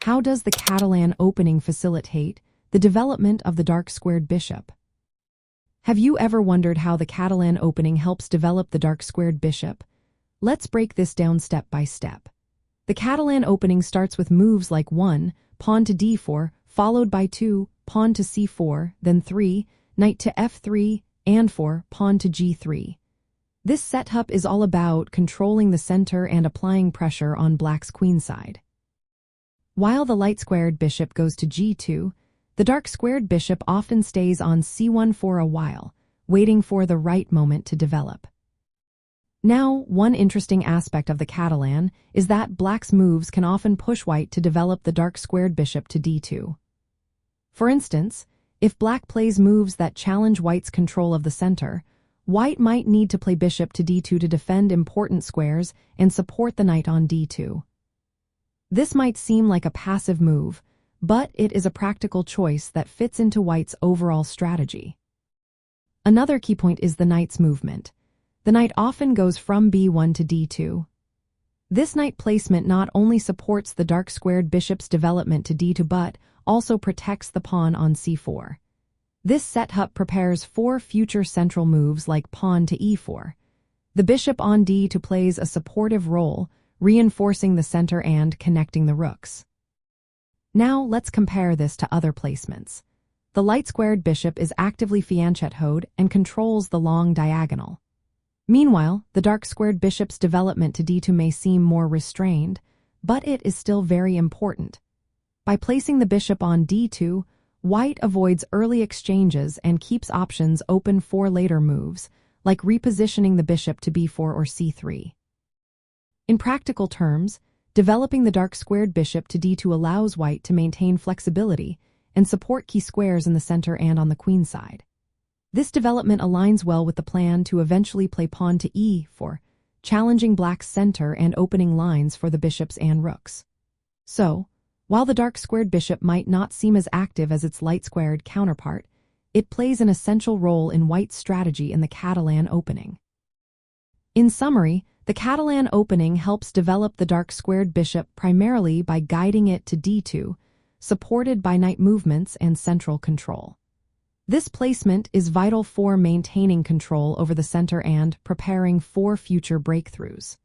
How does the Catalan opening facilitate the development of the dark squared bishop? Have you ever wondered how the Catalan opening helps develop the dark squared bishop? Let's break this down step by step. The Catalan opening starts with moves like 1, pawn to d4, followed by 2, pawn to c4, then 3, knight to f3, and 4, pawn to g3. This setup is all about controlling the center and applying pressure on black's queenside. While the light-squared bishop goes to g2, the dark-squared bishop often stays on c1 for a while, waiting for the right moment to develop. Now, one interesting aspect of the Catalan is that black's moves can often push white to develop the dark-squared bishop to d2. For instance, if black plays moves that challenge white's control of the center, white might need to play bishop to d2 to defend important squares and support the knight on d2. This might seem like a passive move, but it is a practical choice that fits into white's overall strategy. Another key point is the knight's movement. The knight often goes from b1 to d2. This knight placement not only supports the dark-squared bishop's development to d2 but also protects the pawn on c4. This setup prepares for future central moves like pawn to e4. The bishop on d2 plays a supportive role, reinforcing the center and connecting the rooks. Now let's compare this to other placements. The light-squared bishop is actively fianchettoed and controls the long diagonal. Meanwhile, the dark-squared bishop's development to d2 may seem more restrained, but it is still very important. By placing the bishop on d2, white avoids early exchanges and keeps options open for later moves, like repositioning the bishop to b4 or c3. In practical terms, developing the dark-squared bishop to d2 allows white to maintain flexibility and support key squares in the center and on the queenside. This development aligns well with the plan to eventually play pawn to e4, challenging black's center and opening lines for the bishops and rooks. So, while the dark-squared bishop might not seem as active as its light-squared counterpart, it plays an essential role in white's strategy in the Catalan opening. In summary, the Catalan opening helps develop the dark-squared bishop primarily by guiding it to d2, supported by knight movements and central control. This placement is vital for maintaining control over the center and preparing for future breakthroughs.